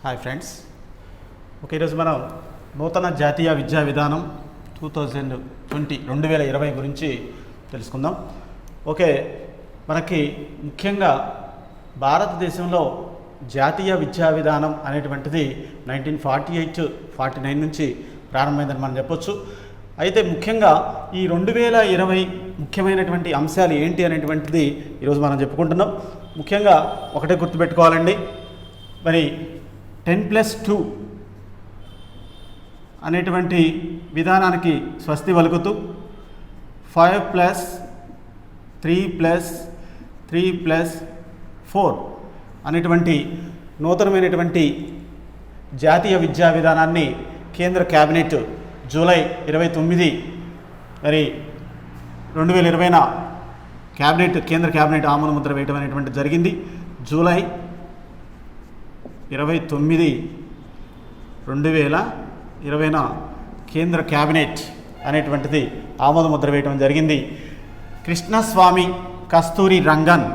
Hi friends. Okay, ఈరోజు మనం నూతన జాతీయ విద్యా విధానం 2020 గురించి తెలుసుకుందాం. ఓకే, మనకి ముఖ్యంగా భారతదేశంలో జాతీయ విద్యా విధానం అనేటువంటిది 1948-49 నుంచి ప్రారంభమైందని మనం చెప్పొచ్చు. అయితే ముఖ్యంగా ఈ 2020 ముఖ్యమైనటువంటి అంశాలు ఏంటి అనేటువంటిది ఈరోజు మనం చెప్పుకుంటున్నాం. ముఖ్యంగా ఒకటే గుర్తుపెట్టుకోవాలండి, మరి 10+2 అనేటువంటి విధానానికి స్వస్తి పలుకుతూ 5+3+3+4 అనేటువంటి నూతనమైనటువంటి జాతీయ విద్యా విధానాన్ని కేంద్ర క్యాబినెట్ జూలై 29 మరి 2020 కేంద్ర క్యాబినెట్ ఆమోద ముద్ర వేయడం అనేటువంటి జరిగింది. జూలై 29, 2020 కేంద్ర క్యాబినెట్ అనేటువంటిది ఆమోద ముద్ర వేయడం జరిగింది. కృష్ణస్వామి కస్తూరి రంగన్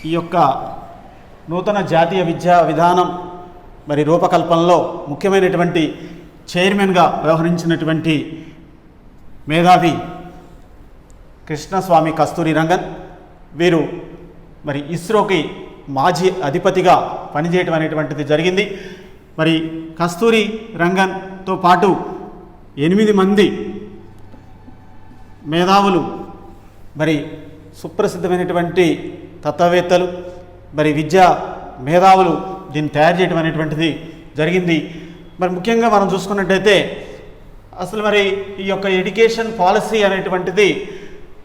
ఈ యొక్క నూతన జాతీయ విద్యా విధానం మరి రూపకల్పనలో ముఖ్యమైనటువంటి చైర్మన్గా వ్యవహరించినటువంటి మేధావి కృష్ణస్వామి కస్తూరి రంగన్. వీరు మరి ఇస్రోకి మాజీ అధిపతిగా పనిచేయటం అనేటువంటిది జరిగింది. మరి కస్తూరి రంగన్తో పాటు 8 మంది మేధావులు, మరి సుప్రసిద్ధమైనటువంటి తత్వవేత్తలు, మరి విద్యా మేధావులు దీన్ని తయారు చేయడం అనేటువంటిది జరిగింది. మరి ముఖ్యంగా మనం చూసుకున్నట్టయితే అసలు మరి ఈ యొక్క ఎడ్యుకేషన్ పాలసీ అనేటువంటిది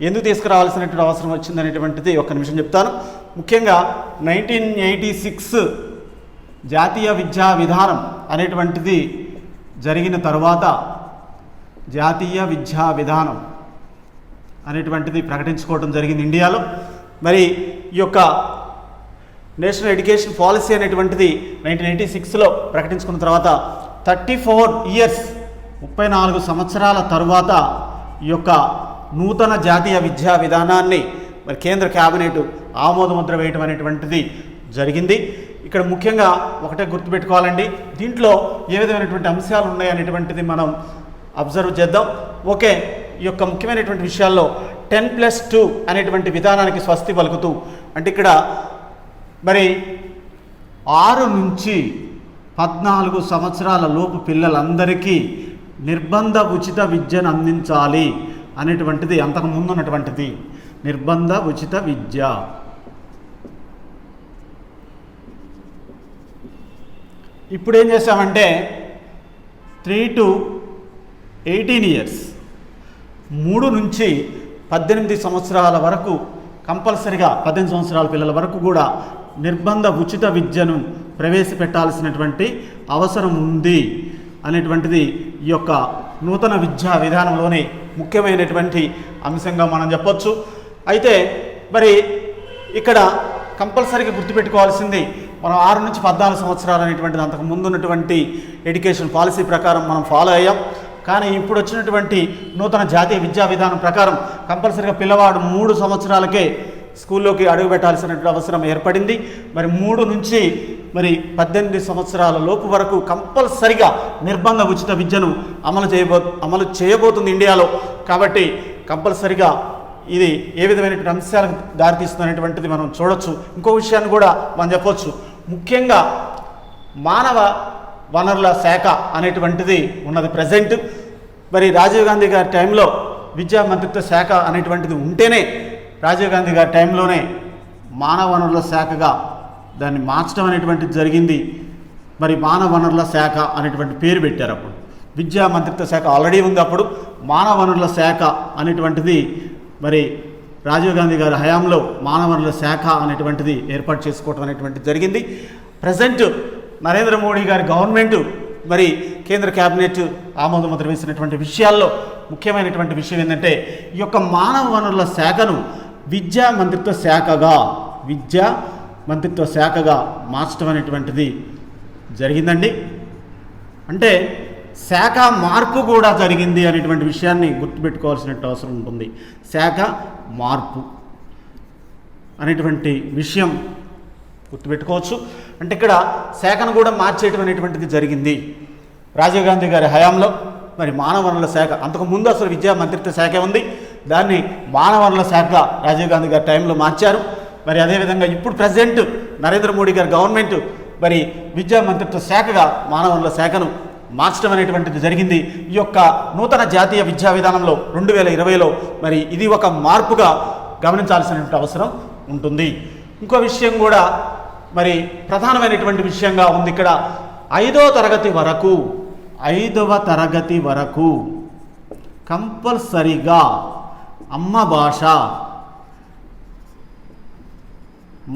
ఎందుకు తీసుకురావాల్సినటువంటి అవసరం వచ్చింది అనేటువంటిది ఒక్క నిమిషం చెప్తాను. ముఖ్యంగా 1986 జాతీయ విద్యా విధానం అనేటువంటిది జరిగిన తర్వాత జాతీయ విద్యా విధానం అనేటువంటిది ప్రకటించుకోవడం జరిగింది ఇండియాలో. మరి ఈ యొక్క నేషనల్ ఎడ్యుకేషన్ పాలసీ అనేటువంటిది 1986లో ప్రకటించుకున్న తర్వాత 34 సంవత్సరాల తరువాత ఈ యొక్క నూతన జాతీయ విద్యా విధానాన్ని మరి కేంద్ర క్యాబినెట్ ఆమోద ముద్ర వేయటం అనేటువంటిది జరిగింది. ఇక్కడ ముఖ్యంగా ఒకటే గుర్తుపెట్టుకోవాలండి, దీంట్లో ఏ విధమైనటువంటి అంశాలు ఉన్నాయనేటువంటిది మనం అబ్జర్వ్ చేద్దాం. ఓకే, ఈ యొక్క ముఖ్యమైనటువంటి విషయాల్లో 10+2 అనేటువంటి విధానానికి స్వస్తి పలుకుతూ, అంటే ఇక్కడ మరి 6 నుంచి 14 సంవత్సరాల లోపు పిల్లలందరికీ నిర్బంధ ఉచిత విద్యను అందించాలి అనేటువంటిది అంతకుముందు ఉన్నటువంటిది నిర్బంధ ఉచిత విద్య. ఇప్పుడు ఏం చేశామంటే 3 to 18 ఇయర్స్, 3 నుంచి 18 సంవత్సరాల వరకు కంపల్సరిగా 18 సంవత్సరాల పిల్లల వరకు కూడా నిర్బంధ ఉచిత విద్యను ప్రవేశపెట్టాల్సినటువంటి అవసరం ఉంది అనేటువంటిది ఈ యొక్క నూతన విద్యా విధానంలోని ముఖ్యమైనటువంటి అంశంగా మనం చెప్పొచ్చు. అయితే మరి ఇక్కడ కంపల్సరీగా గుర్తుపెట్టుకోవాల్సింది, మనం 6 నుంచి 14 సంవత్సరాలు అనేటువంటిది అంతకు ముందు ఉన్నటువంటి ఎడ్యుకేషన్ పాలసీ ప్రకారం మనం ఫాలో అయ్యాం. కానీ ఇప్పుడు వచ్చినటువంటి నూతన జాతీయ విద్యా విధానం ప్రకారం కంపల్సరీగా పిల్లవాడు 3 సంవత్సరాలకే స్కూల్లోకి అడుగు పెట్టాల్సినటువంటి అవసరం ఏర్పడింది. మరి 3 నుంచి మరి 18 సంవత్సరాల లోపు వరకు కంపల్సరిగా నిర్బంధ ఉచిత విద్యను అమలు చేయబోతుంది ఇండియాలో. కాబట్టి కంపల్సరిగా ఇది ఏ విధమైనటువంటి అంశాలకు దారితీస్తుంది అనేటువంటిది మనం చూడొచ్చు. ఇంకో విషయాన్ని కూడా మనం చెప్పొచ్చు, ముఖ్యంగా మానవ వనరుల శాఖ అనేటువంటిది ఉన్నది ప్రజెంట్. మరి రాజీవ్ గాంధీ గారి టైంలో విద్యా మంత్రిత్వ శాఖ అనేటువంటిది ఉంటేనే రాజీవ్ గాంధీ గారి టైంలోనే మానవ వనరుల శాఖగా దాన్ని మార్చడం అనేటువంటిది జరిగింది. మరి మానవ వనరుల శాఖ అనేటువంటి పేరు పెట్టారు. అప్పుడు విద్యా మంత్రిత్వ శాఖ ఆల్రెడీ ఉంది, అప్పుడు మానవ వనరుల శాఖ అనేటువంటిది మరి రాజీవ్ గాంధీ గారి హయాంలో మానవ వనరుల శాఖ అనేటువంటిది ఏర్పాటు చేసుకోవడం అనేటువంటిది జరిగింది. ప్రజెంట్ నరేంద్ర మోడీ గారి గవర్నమెంట్ మరి కేంద్ర క్యాబినెట్ ఆమోద ముద్ర వేసినటువంటి విషయాల్లో ముఖ్యమైనటువంటి విషయం ఏంటంటే ఈ యొక్క మానవ వనరుల శాఖను విద్యా మంత్రిత్వ శాఖగా మార్చడం అనేటువంటిది జరిగిందండి. అంటే శాఖ మార్పు కూడా జరిగింది అనేటువంటి విషయాన్ని గుర్తుపెట్టుకోవాల్సిన అవసరం ఉంటుంది. శాఖ మార్పు అనేటువంటి విషయం గుర్తుపెట్టుకోవచ్చు. అంటే ఇక్కడ శాఖను కూడా మార్చేయటం అనేటువంటిది జరిగింది రాజీవ్ గాంధీ గారి హయాంలో. మరి మానవ వనరుల శాఖ, అంతకుముందు అసలు విద్యా మంత్రిత్వ శాఖ ఉంది, దాన్ని మానవ వనరుల శాఖగా రాజీవ్ గాంధీ గారి టైంలో మార్చారు. మరి అదేవిధంగా ఇప్పుడు ప్రెసిడెంట్ నరేంద్ర మోడీ గారి గవర్నమెంట్ మరి విద్యా మంత్రిత్వ శాఖగా మానవ వనరుల శాఖను మార్చడం అనేటువంటిది జరిగింది. ఈ యొక్క నూతన జాతీయ విద్యా విధానంలో 2020లో మరి ఇది ఒక మార్పుగా గమనించాల్సినటువంటి అవసరం ఉంటుంది. ఇంకో విషయం కూడా మరి ప్రధానమైనటువంటి విషయంగా ఉంది ఇక్కడ. 5వ తరగతి వరకు కంపల్సరిగా అమ్మ భాష,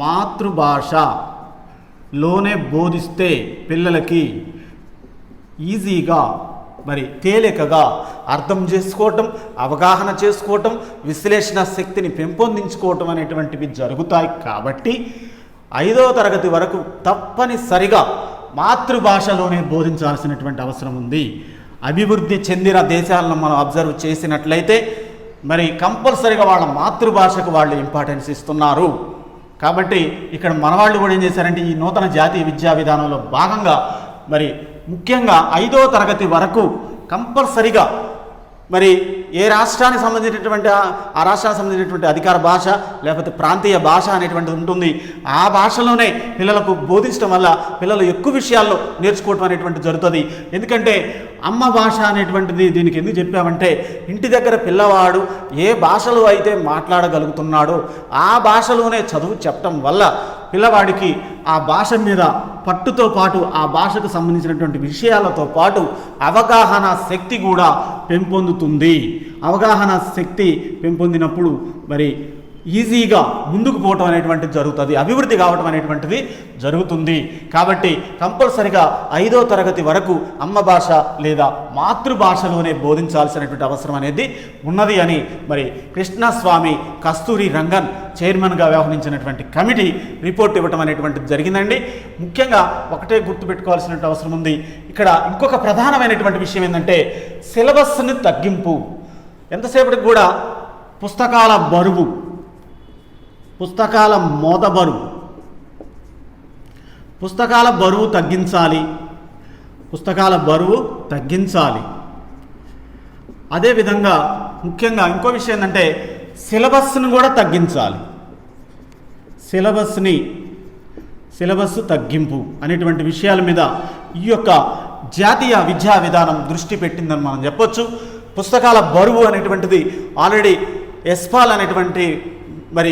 మాతృభాషలోనే బోధిస్తే పిల్లలకి ఈజీగా మరి తేలికగా అర్థం చేసుకోవటం, అవగాహన చేసుకోవటం, విశ్లేషణ శక్తిని పెంపొందించుకోవటం అనేటువంటివి జరుగుతాయి. కాబట్టి 5వ తరగతి వరకు తప్పనిసరిగా మాతృభాషలోనే బోధించాల్సినటువంటి అవసరం ఉంది. అభివృద్ధి చెందిన దేశాలను మనం అబ్జర్వ్ చేసినట్లయితే మరి కంపల్సరిగా వాళ్ళ మాతృభాషకు వాళ్ళు ఇంపార్టెన్స్ ఇస్తున్నారు. కాబట్టి ఇక్కడ మన వాళ్ళు కూడా ఏం చేశారంటే ఈ నూతన జాతీయ విద్యా విధానంలో భాగంగా మరి ముఖ్యంగా 5వ తరగతి వరకు కంపల్సరిగా మరి ఏ రాష్ట్రానికి సంబంధించినటువంటి ఆ రాష్ట్రానికి సంబంధించినటువంటి అధికార భాష లేకపోతే ప్రాంతీయ భాష అనేటువంటిది ఉంటుంది. ఆ భాషలోనే పిల్లలకు బోధించడం వల్ల పిల్లలు ఎక్కువ విషయాల్లో నేర్చుకోవటం అనేటువంటిది జరుగుతుంది. ఎందుకంటే అమ్మ భాష అనేటువంటిది దీనికి ఎందుకు చెప్పామంటే ఇంటి దగ్గర పిల్లవాడు ఏ భాషలో అయితే మాట్లాడగలుగుతున్నాడో ఆ భాషలోనే చదువు చెప్పటం వల్ల పిల్లవాడికి ఆ భాష మీద పట్టుతో పాటు ఆ భాషకు సంబంధించినటువంటి విషయాలతో పాటు అవగాహన శక్తి కూడా పెంపొందుతుంది. అవగాహన శక్తి పెంపొందినప్పుడు మరి ఈజీగా ముందుకు పోవటం అనేటువంటిది జరుగుతుంది, అభివృద్ధి కావటం అనేటువంటిది జరుగుతుంది. కాబట్టి కంపల్సరిగా 5వ తరగతి వరకు అమ్మ భాష లేదా మాతృభాషలోనే బోధించాల్సినటువంటి అవసరం అనేది ఉన్నది అని మరి కృష్ణస్వామి కస్తూరి రంగన్ చైర్మన్గా వ్యవహరించినటువంటి కమిటీ రిపోర్ట్ ఇవ్వటం అనేటువంటిది జరిగిందండి. ముఖ్యంగా ఒకటే గుర్తుపెట్టుకోవాల్సిన అవసరం ఉంది. ఇక్కడ ఇంకొక ప్రధానమైనటువంటి విషయం ఏంటంటే సిలబస్ని తగ్గింపు. ఎంతసేపటికి కూడా పుస్తకాల బరువు, పుస్తకాల మోతబరువు, పుస్తకాల బరువు తగ్గించాలి, పుస్తకాల బరువు తగ్గించాలి. అదేవిధంగా ముఖ్యంగా ఇంకో విషయం ఏంటంటే సిలబస్ను కూడా తగ్గించాలి. సిలబస్ తగ్గింపు అనేటువంటి విషయాల మీద ఈ యొక్క జాతీయ విద్యా విధానం దృష్టి పెట్టిందని మనం చెప్పొచ్చు. పుస్తకాల బరువు అనేటువంటిది ఆల్రెడీ ఎస్పాల్ అనేటువంటి మరి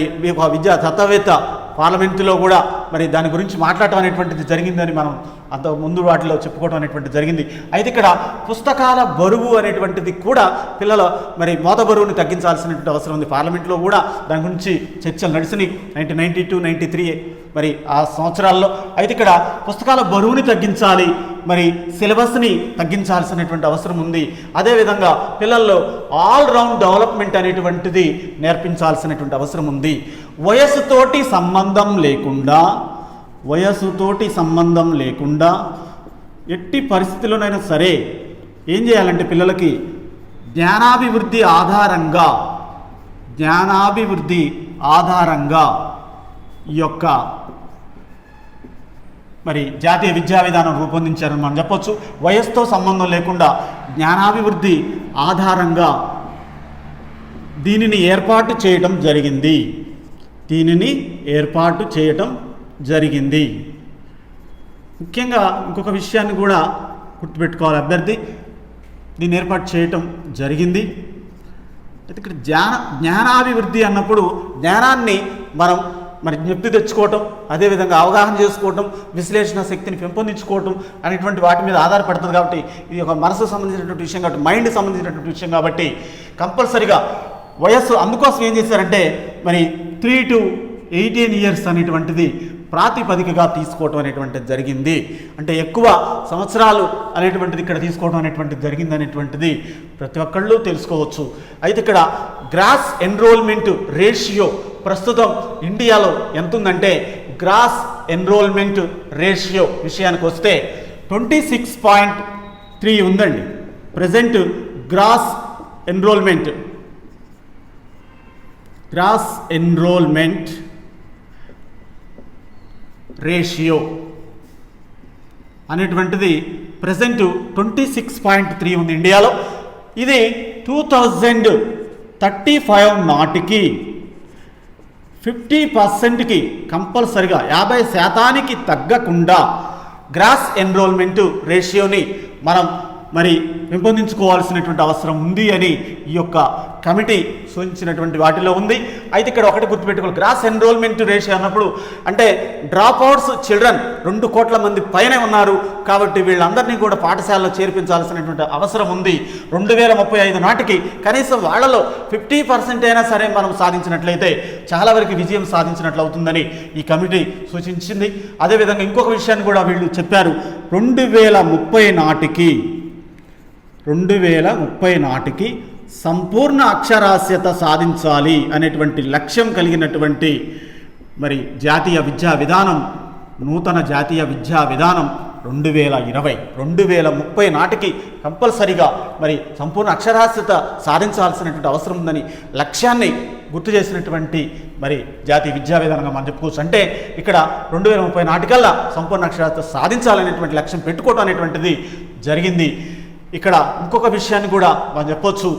విద్యా తత్వవేత్త పార్లమెంటులో కూడా మరి దాని గురించి మాట్లాడటం అనేటువంటిది జరిగిందని మనం అంత ముందు వాటిలో చెప్పుకోవడం అనేటువంటిది జరిగింది. అయితే ఇక్కడ పుస్తకాల బరువు అనేటువంటిది కూడా పిల్లల మరి మోత బరువుని తగ్గించాల్సినటువంటి అవసరం ఉంది. పార్లమెంట్లో కూడా దాని గురించి చర్చలు నడిచినాయి 1992, 1993 మరి ఆ సంవత్సరాల్లో. అయితే ఇక్కడ పుస్తకాల బరువుని తగ్గించాలి, మరి సిలబస్ని తగ్గించాల్సినటువంటి అవసరం ఉంది. అదేవిధంగా పిల్లల్లో ఆల్ రౌండ్ డెవలప్మెంట్ అనేటువంటిది నేర్పించాల్సినటువంటి అవసరం ఉంది. వయస్సుతోటి సంబంధం లేకుండా ఎట్టి పరిస్థితుల్లోనైనా సరే ఏం చేయాలంటే పిల్లలకి జ్ఞానాభివృద్ధి ఆధారంగా ఈ యొక్క మరి జాతీయ విద్యా విధానం రూపొందించారని మనం చెప్పొచ్చు. వయస్సుతో సంబంధం లేకుండా జ్ఞానాభివృద్ధి ఆధారంగా దీనిని ఏర్పాటు చేయటం జరిగింది. ముఖ్యంగా ఇంకొక విషయాన్ని కూడా గుర్తుపెట్టుకోవాలి అభ్యర్థి, దీన్ని ఏర్పాటు చేయటం జరిగింది. అయితే ఇక్కడ జ్ఞానాభివృద్ధి అన్నప్పుడు జ్ఞానాన్ని మనం మరి జ్ఞప్తి తెచ్చుకోవటం, అదేవిధంగా అవగాహన చేసుకోవటం, విశ్లేషణ శక్తిని పెంపొందించుకోవటం అనేటువంటి వాటి మీద ఆధారపడుతుంది. కాబట్టి ఇది ఒక మనసుకు సంబంధించినటువంటి విషయం కాబట్టి, మైండ్కి సంబంధించినటువంటి విషయం కాబట్టి కంపల్సరిగా వయస్సు అందుకోసం ఏం చేశారంటే మరి 3 to 18 years అనేటువంటిది ప్రాతిపదికగా తీసుకోవటం అనేటువంటిది జరిగింది. అంటే ఎక్కువ సంవత్సరాలు అనేటువంటిది ఇక్కడ తీసుకోవడం అనేటువంటిది జరిగింది అనేటువంటిది ప్రతి ఒక్కళ్ళు తెలుసుకోవచ్చు. అయితే ఇక్కడ గ్రాస్ ఎన్రోల్మెంట్ రేషియో ప్రస్తుతం ఇండియాలో ఎంత ఉందంటే గ్రాస్ ఎన్రోల్మెంట్ రేషియో విషయానికి వస్తే 26.8 3 ఉందండి. ప్రజెంట్ గ్రాస్ ఎన్రోల్మెంట్ రేషియో అనేటువంటిది ప్రజెంట్ 26.3 ఉంది ఇండియాలో. ఇది 2035 నాటికి 50%కి కంపల్సరిగా 50% తగ్గకుండా గ్రాస్ ఎన్రోల్మెంట్ రేషియోని మనం పెంపొందించుకోవాల్సినటువంటి అవసరం ఉంది అని ఈ యొక్క కమిటీ సూచించినటువంటి వాటిలో ఉంది. అయితే ఇక్కడ ఒకటి గుర్తుపెట్టుకోవాలి, గ్రాస్ ఎన్రోల్మెంట్ రేషియో అన్నప్పుడు అంటే డ్రాప్ అవుట్స్ చిల్డ్రన్ 2 కోట్ల మంది పైనే ఉన్నారు కాబట్టి వీళ్ళందరినీ కూడా పాఠశాలలో చేర్పించాల్సినటువంటి అవసరం ఉంది. 2035 నాటికి కనీసం వాళ్ళలో 50% అయినా సరే మనం సాధించినట్లయితే చాలా వరకు విజయం సాధించినట్లు అవుతుందని ఈ కమిటీ సూచించింది. అదేవిధంగా ఇంకొక విషయాన్ని కూడా వీళ్ళు చెప్పారు, 2030 నాటికి సంపూర్ణ అక్షరాస్యత సాధించాలి అనేటువంటి లక్ష్యం కలిగినటువంటి జాతీయ విద్యా విధానం, నూతన జాతీయ విద్యా విధానం 2030 నాటికి కంపల్సరిగా సంపూర్ణ అక్షరాస్యత సాధించాల్సినటువంటి అవసరం ఉందని లక్ష్యాన్ని గుర్తు చేసినటువంటి జాతీయ విద్యా విధానంగా మనం చెప్పుకోవచ్చు. అంటే ఇక్కడ 2030 నాటికల్లా సంపూర్ణ అక్షరాస్యత సాధించాలనేటువంటి లక్ష్యం పెట్టుకోవడం అనేటువంటిది జరిగింది. ఇక్కడ ఇంకొక విషయాన్ని కూడా మనం చెప్పొచ్చు,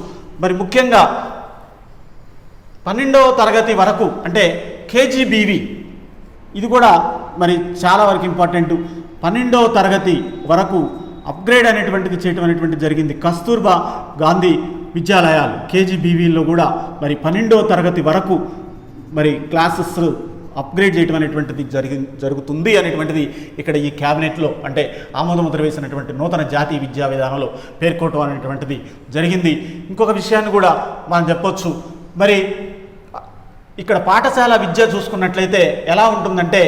ముఖ్యంగా 12వ తరగతి వరకు అంటే కేజీబీవీ ఇది కూడా చాలా వరకు ఇంపార్టెంట్. 12వ తరగతి వరకు అప్గ్రేడ్ అనేటువంటిది చేయటం అనేటువంటిది జరిగింది. కస్తూర్బా గాంధీ విద్యాలయాలు కేజీబీవీలో కూడా 12వ తరగతి వరకు క్లాసెస్ అప్గ్రేడ్ చేయడం అనేటువంటిది జరుగుతుంది అనేటువంటిది ఇక్కడ ఈ క్యాబినెట్లో అంటే ఆమోదముద్ర వేసినటువంటి నూతన జాతీయ విద్యా విధానంలో పేర్కొనడం అనేటువంటిది జరిగింది. ఇంకొక విషయాన్ని కూడా మనం చెప్పొచ్చు, ఇక్కడ పాఠశాల విద్య చూసుకున్నట్లయితే ఎలా ఉంటుందంటే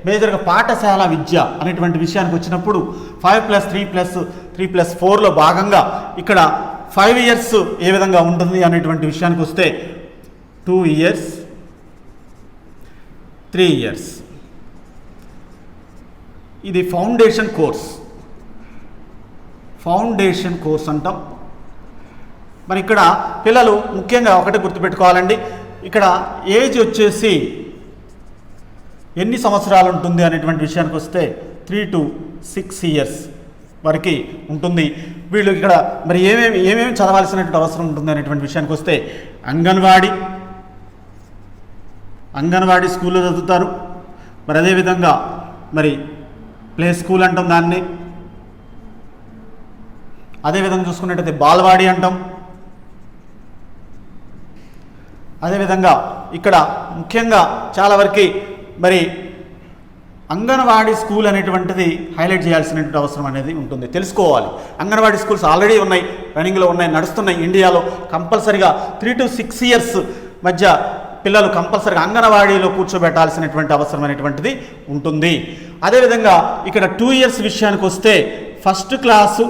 మేజర్గా పాఠశాల విద్య అనేటువంటి విషయానికి వచ్చినప్పుడు 5+3+3+4లో భాగంగా ఇక్కడ 5 years ఏ విధంగా ఉంటుంది అనేటువంటి విషయానికి వస్తే 2 years 3 years ఇది ఫౌండేషన్ కోర్స్ అంటాం. ఇక్కడ పిల్లలు ముఖ్యంగా ఒకటి గుర్తుపెట్టుకోవాలండి, ఇక్కడ ఏజ్ వచ్చేసి ఎన్ని సంవత్సరాలు ఉంటుంది అనేటువంటి విషయానికి వస్తే 3 to 6 years వరకు ఉంటుంది. వీళ్ళు ఇక్కడ ఏమేమి చదవాల్సినటువంటి అవసరం ఉంటుంది అనేటువంటి విషయానికి వస్తే అంగన్వాడీ స్కూల్లో చదువుతారు. అదేవిధంగా ప్లే స్కూల్ అంటాం దాన్ని. అదేవిధంగా చూసుకున్నట్టయితే బాలవాడి అంటాం. అదేవిధంగా ఇక్కడ ముఖ్యంగా చాలా వరకు అంగన్వాడీ స్కూల్ అనేటువంటిది హైలైట్ చేయాల్సినటువంటి అవసరం అనేది ఉంటుంది, తెలుసుకోవాలి. అంగన్వాడీ స్కూల్స్ ఆల్రెడీ ఉన్నాయి, రన్నింగ్లో ఉన్నాయి, నడుస్తున్నాయి ఇండియాలో. కంపల్సరిగా 3 to 6 years మధ్య పిల్లలు కంపల్సరీగా అంగన్వాడీలో కూర్చోబెట్టాల్సినటువంటి అవసరం అనేటువంటిది ఉంటుంది. అదేవిధంగా ఇక్కడ 2 years విషయానికి వస్తే 1st క్లాసు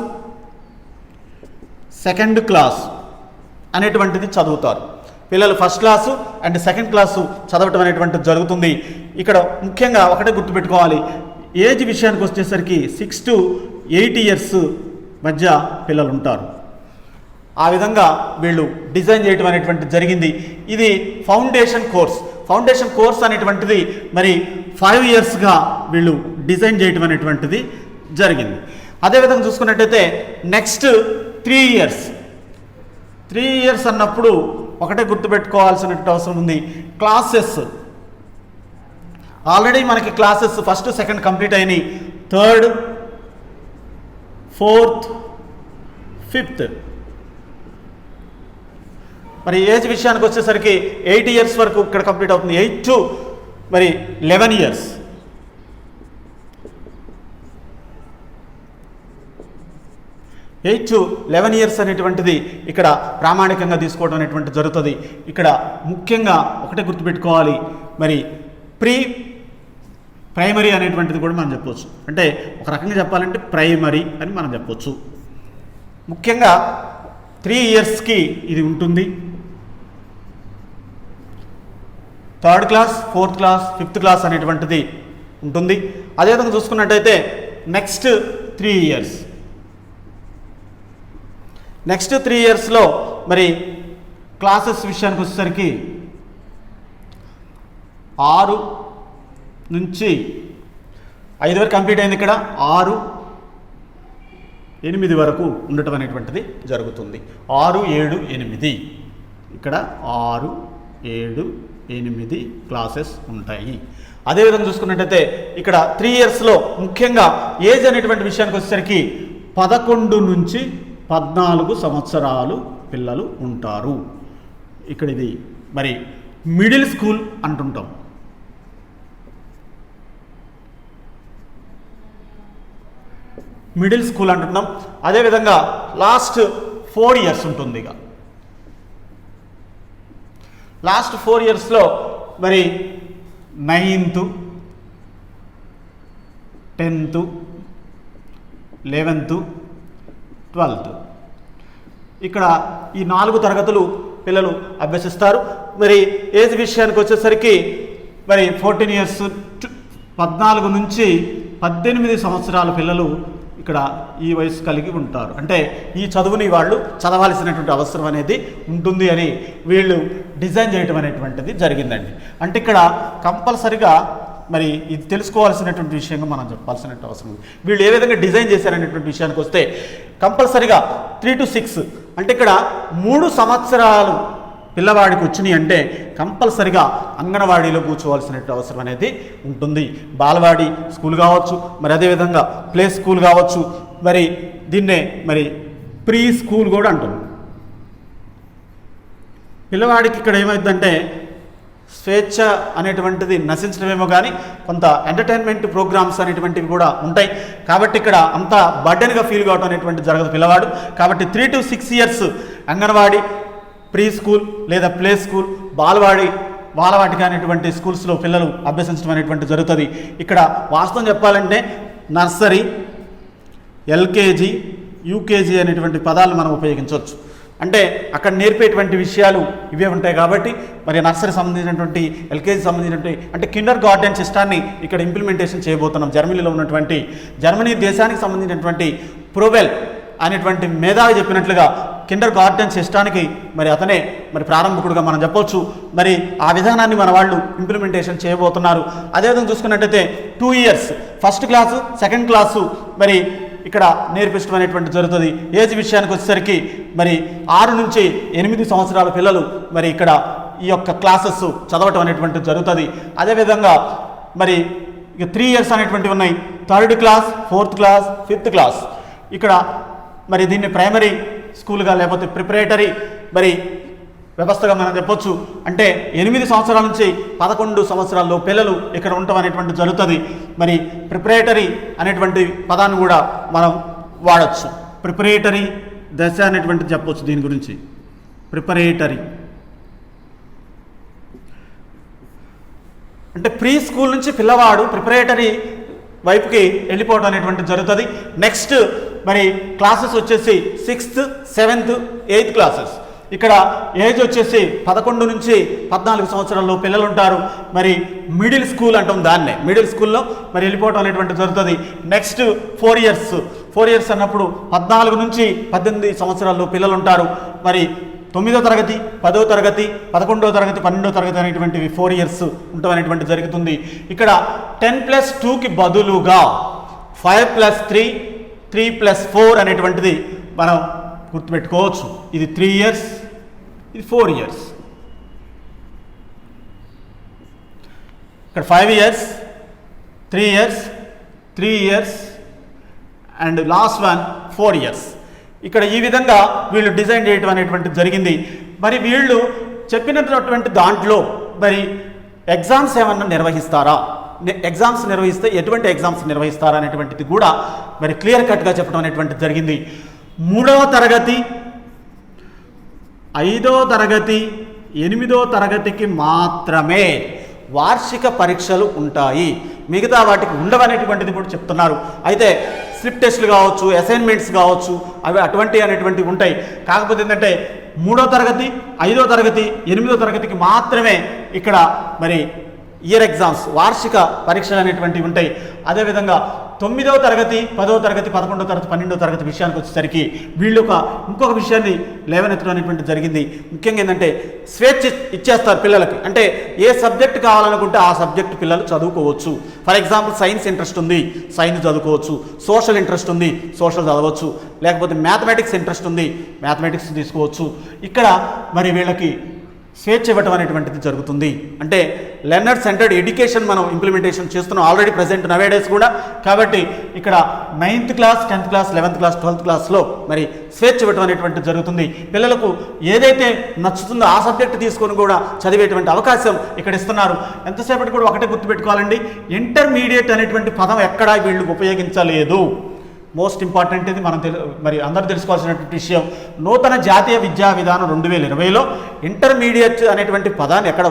2nd క్లాస్ అనేటువంటిది చదువుతారు పిల్లలు. 1st class and 2nd class చదవటం అనేటువంటిది జరుగుతుంది. ఇక్కడ ముఖ్యంగా ఒకటే గుర్తుపెట్టుకోవాలి, ఏజ్ విషయానికి వచ్చేసరికి 6 to 8 years మధ్య పిల్లలు ఉంటారు. ఆ విధంగా వీళ్ళు డిజైన్ చేయటం అనేటువంటిది జరిగింది. ఇది ఫౌండేషన్ కోర్స్ అనేటువంటిది 5 yearsగా వీళ్ళు డిజైన్ చేయటం అనేటువంటిది జరిగింది. అదేవిధంగా చూసుకున్నట్టయితే నెక్స్ట్ 3 years అన్నప్పుడు ఒకటే గుర్తుపెట్టుకోవాల్సినటువంటి అవసరం ఉంది, క్లాసెస్ ఆల్రెడీ మనకి క్లాసెస్ 1st 2nd కంప్లీట్ అయినాయి, 3rd 4th 5th. ఏజ్ విషయానికి వచ్చేసరికి 8 years వరకు ఇక్కడ కంప్లీట్ అవుతుంది. 8 to 11 years. to 11 years అనేటువంటిది ఇక్కడ ప్రామాణికంగా తీసుకోవడం అనేటువంటి జరుగుతుంది. ఇక్కడ ముఖ్యంగా ఒకటే గుర్తుపెట్టుకోవాలి, ప్రైమరీ అనేటువంటిది కూడా మనం చెప్పవచ్చు. అంటే ఒక రకంగా చెప్పాలంటే ప్రైమరీ అని మనం చెప్పవచ్చు. ముఖ్యంగా 3 yearsకి ఇది ఉంటుంది. 3rd class 4th class 5th class అనేటువంటిది ఉంటుంది. అదేవిధంగా చూసుకున్నట్టయితే నెక్స్ట్ 3 years నెక్స్ట్ 3 ఇయర్స్లో మరి క్లాసెస్ విషయానికి వచ్చేసరికి 6 నుంచి 5 వరకు కంప్లీట్ అయింది. ఇక్కడ 6, 8 వరకు ఉండటం అనేటువంటిది జరుగుతుంది. 6, 7, 8 ఇక్కడ 6, 7, 8 క్లాసెస్ ఉంటాయి. అదేవిధంగా చూసుకున్నట్టయితే ఇక్కడ 3 ఇయర్స్లో ముఖ్యంగా ఏజ్ అనేటువంటి విషయానికి వచ్చేసరికి 11 నుంచి 14 సంవత్సరాలు పిల్లలు ఉంటారు. ఇక్కడ ఇది మరి మిడిల్ స్కూల్ అంటుంటాం. మిడిల్ స్కూల్ అంటున్నాం. అదేవిధంగా లాస్ట్ 4 ఇయర్స్ ఉంటుంది. ఇక లాస్ట్ 4 ఇయర్స్లో మరి 9th, 10th, 11th, 12th ఇక్కడ ఈ 4 తరగతులు పిల్లలు అభ్యసిస్తారు. మరి ఏజ్ విషయానికి వచ్చేసరికి మరి 14 ఇయర్స్ 14 నుంచి 18 సంవత్సరాల పిల్లలు ఇక్కడ ఈ వయసు కలిగి ఉంటారు. అంటే ఈ చదువుని వాళ్ళు చదవాల్సినటువంటి అవసరం అనేది ఉంటుంది అని వీళ్ళు డిజైన్ చేయటం అనేటువంటిది జరిగిందండి. అంటే ఇక్కడ కంపల్సరిగా మరి ఇది తెలుసుకోవాల్సినటువంటి విషయంగా మనం చెప్పాల్సిన అవసరం ఉంది. వీళ్ళు ఏ విధంగా డిజైన్ చేశారనేటువంటి విషయానికి వస్తే కంపల్సరిగా 3 to 6 అంటే ఇక్కడ 3 సంవత్సరాలు పిల్లవాడికి వచ్చినాయి అంటే కంపల్సరిగా అంగన్వాడీలో కూర్చోవలసిన అవసరం అనేది ఉంటుంది. బాలవాడి స్కూల్ కావచ్చు, మరి అదేవిధంగా ప్లే స్కూల్ కావచ్చు, మరి దీన్నే మరి ప్రీ స్కూల్ కూడా అంటుంది. పిల్లవాడికి ఇక్కడ ఏమవుతుందంటే స్వేచ్ఛ అనేటువంటిది నశించడమేమో కానీ కొంత ఎంటర్టైన్మెంట్ ప్రోగ్రామ్స్ అనేటువంటివి కూడా ఉంటాయి. కాబట్టి ఇక్కడ అంత బర్డెన్గా ఫీల్ కావడం అనేటువంటి జరగదు పిల్లవాడు. కాబట్టి 3 to 6 years anganwadi, pre school లేదా ప్లే స్కూల్, బాలవాటిక అనేటువంటి స్కూల్స్లో పిల్లలు అభ్యసించడం అనేటువంటి జరుగుతుంది. ఇక్కడ వాస్తవం చెప్పాలంటే నర్సరీ, ఎల్కేజీ, యూకేజీ అనేటువంటి పదాలు మనం ఉపయోగించవచ్చు. అంటే అక్కడ నేర్పేటువంటి విషయాలు ఇవే ఉంటాయి. కాబట్టి మరి నర్సరీ సంబంధించినటువంటి, ఎల్కేజీ సంబంధించినటువంటి అంటే కిండర్ గార్డెన్ సిస్టాన్ని ఇక్కడ ఇంప్లిమెంటేషన్ చేయబోతున్నాం. జర్మనీ దేశానికి సంబంధించినటువంటి ప్రోవెల్ అనేటువంటి మేధావి చెప్పినట్లుగా కిండర్ గార్డెన్ సిస్టానికి మరి అతనే మరి ప్రారంభకుడుగా మనం చెప్పొచ్చు. మరి ఆ విధానాన్ని మన వాళ్ళు ఇంప్లిమెంటేషన్ చేయబోతున్నారు. అదేవిధంగా చూసుకున్నట్టయితే 2 years first class, second class మరి ఇక్కడ నేర్పించడం అనేటువంటి జరుగుతుంది. ఏజ్ విషయానికి వచ్చేసరికి మరి 6 నుంచి 8 సంవత్సరాల పిల్లలు మరి ఇక్కడ ఈ యొక్క క్లాసెస్ చదవటం అనేటువంటి జరుగుతుంది. అదేవిధంగా మరి ఇక 3 ఇయర్స్ అనేటువంటివి ఉన్నాయి. 3rd class, 4th class, 5th class ఇక్కడ మరి దీన్ని ప్రైమరీ స్కూల్గా లేకపోతే ప్రిపరేటరీ మరి వ్యవస్థగా మనం చెప్పొచ్చు. అంటే 8 సంవత్సరాల నుంచి 11 సంవత్సరాల్లో పిల్లలు ఇక్కడ ఉండటం అనేటువంటి జరుగుతుంది. మరి ప్రిపరేటరీ అనేటువంటి పదాన్ని కూడా మనం వాడచ్చు. ప్రిపరేటరీ దశ అనేటువంటిది చెప్పొచ్చు. దీని గురించి ప్రిపరేటరీ అంటే ప్రీ స్కూల్ నుంచి పిల్లవాడు ప్రిపరేటరీ వైపుకి వెళ్ళిపోవడం అనేటువంటి జరుగుతుంది. నెక్స్ట్ మరి క్లాసెస్ వచ్చేసి 6th, 7th, 8th క్లాసెస్. ఇక్కడ ఏజ్ వచ్చేసి 11 నుంచి 14 సంవత్సరాల్లో పిల్లలు ఉంటారు. మరి మిడిల్ స్కూల్ అంటాం దాన్నే. మిడిల్ స్కూల్లో మరి వెళ్ళిపోవడం అనేటువంటి జరుగుతుంది. నెక్స్ట్ 4 ఇయర్స్ అన్నప్పుడు 14 నుంచి 18 సంవత్సరాల్లో పిల్లలు ఉంటారు. మరి 9వ తరగతి, 10వ తరగతి, 11వ తరగతి, 12వ తరగతి అనేటువంటివి 4 ఇయర్స్ ఉండటం అనేటువంటి జరుగుతుంది. ఇక్కడ 10+2కి బదులుగా 5+3, 3+4 అనేటువంటిది మనం గుర్తుపెట్టుకోవచ్చు. ఇది 3 ఇయర్స్, ఇది 4 ఇయర్స్. ఇక్కడ 5 years, 3 years, 3 years and last one 4 years. ఇక్కడ ఈ విధంగా వీళ్ళు డిజైన్ చేయడం అనేటువంటి జరిగింది. మరి వీళ్ళు చెప్పినటువంటి దాంట్లో మరి ఎగ్జామ్స్ ఏమన్నా నిర్వహిస్తారా, ఎగ్జామ్స్ నిర్వహిస్తే ఎటువంటి ఎగ్జామ్స్ నిర్వహిస్తారా అనేటువంటిది కూడా మరి క్లియర్ కట్గా చెప్పడం అనేటువంటిది జరిగింది. 3వ తరగతి, 5వ తరగతి, 8వ తరగతికి మాత్రమే వార్షిక పరీక్షలు ఉంటాయి. మిగతా వాటికి ఉండవనేటువంటిది కూడా చెప్తున్నారు. అయితే స్లిప్ టెస్టులు కావచ్చు, అసైన్మెంట్స్ కావచ్చు, అవి అనేటువంటివి ఉంటాయి. కాకపోతే ఏంటంటే 3వ తరగతి, 5వ తరగతి, 8వ తరగతికి మాత్రమే ఇక్కడ మరి ఇయర్ ఎగ్జామ్స్, వార్షిక పరీక్షలు అనేటువంటివి ఉంటాయి. అదేవిధంగా 9వ తరగతి 10వ తరగతి 11వ తరగతి 12వ తరగతి విషయానికి వచ్చేసరికి వీళ్ళు ఇంకొక విషయాన్ని లేవనెత్తడం అనేటువంటి జరిగింది. ముఖ్యంగా ఏంటంటే స్వేచ్ఛ ఇచ్చేస్తారు పిల్లలకి. అంటే ఏ సబ్జెక్ట్ కావాలనుకుంటే ఆ సబ్జెక్ట్ పిల్లలు చదువుకోవచ్చు. ఫర్ ఎగ్జాంపుల్ సైన్స్ ఇంట్రెస్ట్ ఉంది, సైన్స్ చదువుకోవచ్చు. సోషల్ ఇంట్రెస్ట్ ఉంది, సోషల్ చదవచ్చు. లేకపోతే మ్యాథమెటిక్స్ ఇంట్రెస్ట్ ఉంది, మ్యాథమెటిక్స్ తీసుకోవచ్చు. ఇక్కడ మరి వీళ్ళకి స్వేచ్ఛ ఇవ్వటం అనేటువంటిది జరుగుతుంది. అంటే లెర్నర్ సెంటర్డ్ ఎడ్యుకేషన్ మనం ఇంప్లిమెంటేషన్ చేస్తున్నాం ఆల్రెడీ ప్రజెంట్ నవేడేస్ కూడా. కాబట్టి ఇక్కడ 9th class 10th class 11th class 12th క్లాస్లో మరి స్వేచ్ఛ ఇవ్వటం అనేటువంటిది జరుగుతుంది. పిల్లలకు ఏదైతే నచ్చుతుందో ఆ సబ్జెక్ట్ తీసుకొని కూడా చదివేటువంటి అవకాశం ఇక్కడ ఇస్తున్నారు. ఎంతసేపటి కూడా ఒకటే గుర్తుపెట్టుకోవాలండి, ఇంటర్మీడియట్ అనేటువంటి పదం ఎక్కడా వీళ్ళు ఉపయోగించలేదు. మోస్ట్ ఇంపార్టెంట్ ఇది మనం మరి అందరూ తెలుసుకోవాల్సినటువంటి విషయం. నూతన జాతీయ విద్యా విధానం 2020లో ఇంటర్మీడియట్ అనేటువంటి పదాన్ని ఎక్కడ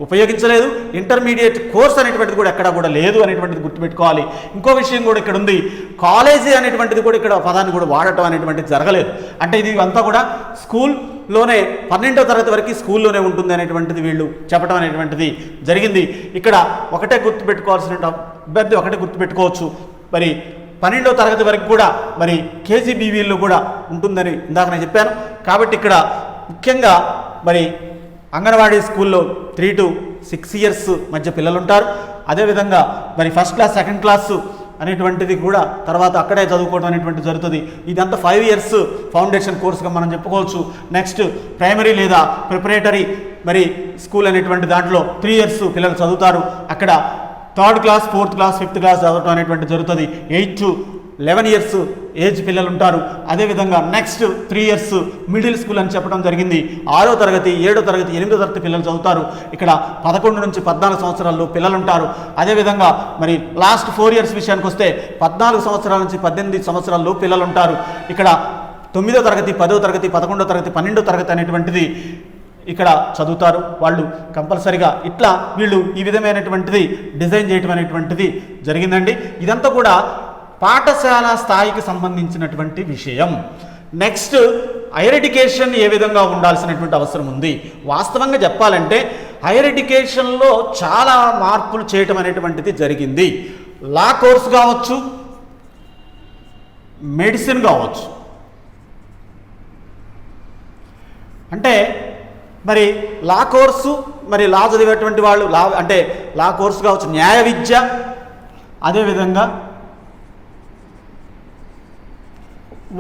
ఉపయోగించలేదు. ఇంటర్మీడియట్ కోర్స్ అనేటువంటిది కూడా ఎక్కడ కూడా లేదు అనేటువంటిది గుర్తుపెట్టుకోవాలి. ఇంకో విషయం కూడా ఇక్కడ ఉంది, కాలేజీ అనేటువంటిది కూడా ఇక్కడ పదాన్ని కూడా వాడటం అనేటువంటిది జరగలేదు. అంటే ఇది అంతా కూడా స్కూల్లోనే 12వ తరగతి వరకు స్కూల్లోనే ఉంటుంది అనేటువంటిది వీళ్ళు చెప్పడం అనేటువంటిది జరిగింది. ఇక్కడ ఒకటే గుర్తుపెట్టుకోవాల్సిన అభ్యర్థి ఒకటే గుర్తుపెట్టుకోవచ్చు, మరి 12వ తరగతి వరకు కూడా మరి కేజీబీవీల్లో కూడా ఉంటుందని ఇందాక నేను చెప్పాను. కాబట్టి ఇక్కడ ముఖ్యంగా మరి అంగన్వాడీ స్కూల్లో 3 to 6 years మధ్య పిల్లలు ఉంటారు. అదేవిధంగా మరి ఫస్ట్ క్లాస్ సెకండ్ క్లాస్ అనేటువంటిది కూడా తర్వాత అక్కడే చదువుకోవడం అనేటువంటిది జరుగుతుంది. ఇదంతా 5 years ఫౌండేషన్ కోర్సుగా మనం చెప్పుకోవచ్చు. నెక్స్ట్ ప్రైమరీ లేదా ప్రిపరేటరీ మరి స్కూల్ అనేటువంటి దాంట్లో 3 years పిల్లలు చదువుతారు. అక్కడ 3rd class 4th class 5th class చదవటం అనేటువంటి జరుగుతుంది. 8 to 11 years ఏజ్ పిల్లలు ఉంటారు. అదేవిధంగా నెక్స్ట్ 3 years మిడిల్ స్కూల్ అని చెప్పడం జరిగింది. 6వ తరగతి 7వ తరగతి 8వ తరగతి పిల్లలు చదువుతారు. ఇక్కడ 11 నుంచి 14 సంవత్సరాల్లో పిల్లలు ఉంటారు. అదేవిధంగా మరి లాస్ట్ 4 years విషయానికి వస్తే 14 సంవత్సరాల నుంచి 18 సంవత్సరాల్లో పిల్లలు ఉంటారు. ఇక్కడ 9వ తరగతి 10వ తరగతి 11వ తరగతి 12వ తరగతి అనేటువంటిది ఇక్కడ చదువుతారు వాళ్ళు కంపల్సరిగా. ఇట్లా వీళ్ళు ఈ విధమైనటువంటిది డిజైన్ చేయటం అనేటువంటిది జరిగిందండి. ఇదంతా కూడా పాఠశాల స్థాయికి సంబంధించినటువంటి విషయం. నెక్స్ట్ హైయర్ ఎడ్యుకేషన్ ఏ విధంగా ఉండాల్సినటువంటి అవసరం ఉంది. వాస్తవంగా చెప్పాలంటే హైయర్ ఎడ్యుకేషన్లో చాలా మార్పులు చేయటం అనేటువంటిది జరిగింది. లా కోర్సు కావచ్చు, మెడిసిన్ కావచ్చు. అంటే మరి లా కోర్సు మరి లా చదివేటువంటి వాళ్ళు లా కోర్సు కావచ్చు, న్యాయ విద్య, అదేవిధంగా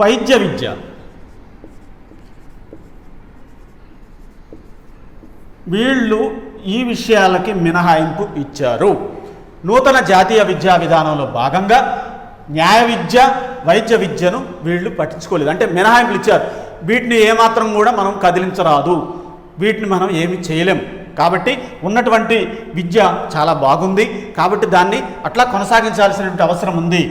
వైద్య విద్య, వీళ్ళు ఈ విషయాలకి మినహాయింపు ఇచ్చారు. నూతన జాతీయ విద్యా విధానంలో భాగంగా న్యాయ విద్య వైద్య విద్యను వీళ్ళు పట్టించుకోలేదు. అంటే మినహాయింపులు ఇచ్చారు. వీటిని ఏమాత్రం కూడా మనం కదిలించరాదు, వీటిని మనం ఏమి చేయలేం. కాబట్టి ఉన్నటువంటి విద్య చాలా బాగుంది కాబట్టి దాన్ని అట్లా కొనసాగించాల్సినటువంటి అవసరం ఉంది.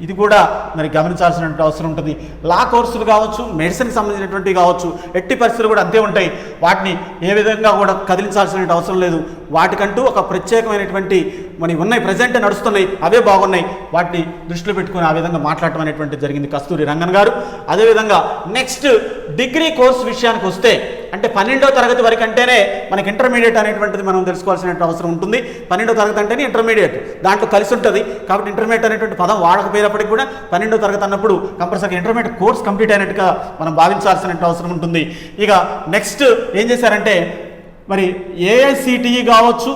ఇది కూడా మరి గమనించాల్సినటువంటి అవసరం ఉంటుంది. లా కోర్సులు కావచ్చు, మెడిసిన్కి సంబంధించినటువంటివి కావచ్చు, ఎట్టి పరిస్థితులు కూడా అంతే ఉంటాయి. వాటిని ఏ విధంగా కూడా కదిలించాల్సిన అవసరం లేదు. వాటికంటూ ఒక ప్రత్యేకమైనటువంటి మరి ఉన్నాయి, ప్రజెంట్ నడుస్తున్నాయి, అవే బాగున్నాయి. వాటిని దృష్టిలో పెట్టుకుని ఆ విధంగా మాట్లాడటం అనేటువంటిది జరిగింది కస్తూరి రంగన్ గారు. అదేవిధంగా నెక్స్ట్ డిగ్రీ కోర్సు విషయానికి వస్తే అంటే 12వ తరగతి వరకు అంటేనే మనకి ఇంటర్మీడియట్ అనేటువంటిది మనం తెలుసుకోవాల్సిన అవసరం ఉంటుంది. 12వ తరగతి అంటేనే ఇంటర్మీడియట్ దాంట్లో కలిసి ఉంటుంది. కాబట్టి ఇంటర్మీడియట్ అనేటువంటి పదం వాడకపోయినప్పటికీ కూడా 12వ తరగతి అన్నప్పుడు కంపల్సరీ ఇంటర్మీడియట్ కోర్స్ కంప్లీట్ అయినట్టుగా మనం భావించాల్సిన అవసరం ఉంటుంది. ఇక నెక్స్ట్ ఏం చేశారంటే మరి ఏఐసిటిఈ కావచ్చు,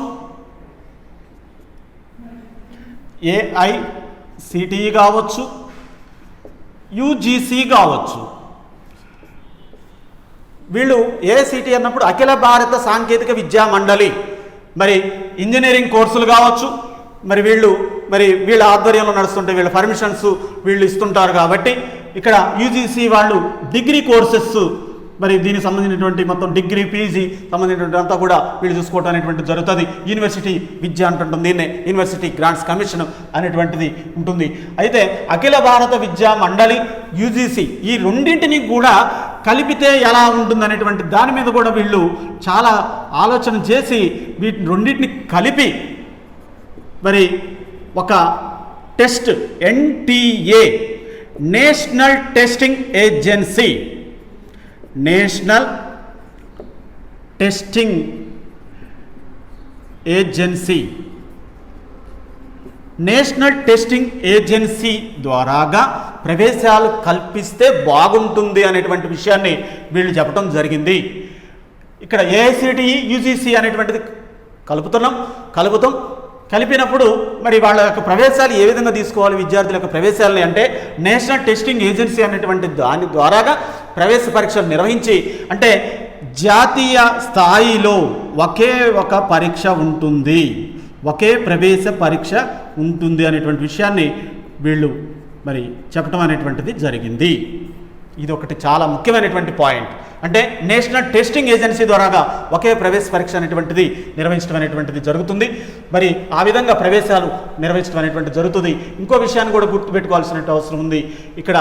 ఏఐసిటిఈ కావచ్చు, యూజీసీ కావచ్చు. వీళ్ళు ఏఐసిటి అన్నప్పుడు అఖిల భారత సాంకేతిక విద్యా మండలి మరి ఇంజనీరింగ్ కోర్సులు కావచ్చు, మరి వీళ్ళ ఆధ్వర్యంలో నడుస్తుంటే వీళ్ళ పర్మిషన్స్ వీళ్ళు ఇస్తుంటారు. కాబట్టి ఇక్కడ యూజీసీ వాళ్ళు డిగ్రీ కోర్సెస్ మరి దీనికి సంబంధించినటువంటి మొత్తం డిగ్రీ పీజీ సంబంధించినటువంటి అంతా కూడా వీళ్ళు చూసుకోవడం అనేటువంటిది జరుగుతుంది. యూనివర్సిటీ విద్య అంటుంటుంది, దీన్నే యూనివర్సిటీ గ్రాంట్స్ కమిషన్ అనేటువంటిది ఉంటుంది. అయితే అఖిల భారత విద్యా మండలి యూజీసీ ఈ రెండింటిని కూడా కలిపితే ఎలా ఉంటుంది అనేటువంటి దాని మీద కూడా వీళ్ళు చాలా ఆలోచన చేసి వీటిని రెండింటిని కలిపి మరి ఒక test NTA national testing agency, national testing agency national testing agency ద్వారాగా ప్రవేశాలు కల్పిస్తే బాగుంటుంది అనేటువంటి విషయాన్ని వీళ్ళు చెప్పడం జరిగింది. ఇక్కడ ఏఐసిటిఈ యూజీసీ అనేటువంటిది కలుపుతాం. కలిపినప్పుడు మరి వాళ్ళ యొక్క ప్రవేశాలు ఏ విధంగా తీసుకోవాలి విద్యార్థుల యొక్క ప్రవేశాలని అంటే నేషనల్ టెస్టింగ్ ఏజెన్సీ అనేటువంటి దాని ద్వారాగా ప్రవేశ పరీక్షలు నిర్వహించి అంటే జాతీయ స్థాయిలో ఒకే ఒక పరీక్ష ఉంటుంది, ఒకే ప్రవేశ పరీక్ష ఉంటుంది అనేటువంటి విషయాన్ని వీళ్ళు మరి చెప్పడం అనేటువంటిది జరిగింది. ఇది ఒకటి చాలా ముఖ్యమైనటువంటి పాయింట్. అంటే నేషనల్ టెస్టింగ్ ఏజెన్సీ ద్వారాగా ఒకే ప్రవేశ పరీక్ష అనేటువంటిది నిర్వహించడం అనేటువంటిది జరుగుతుంది. మరి ఆ విధంగా ప్రవేశాలు నిర్వహించడం అనేటువంటిది జరుగుతుంది. ఇంకో విషయాన్ని కూడా గుర్తుపెట్టుకోవాల్సిన అవసరం ఉంది. ఇక్కడ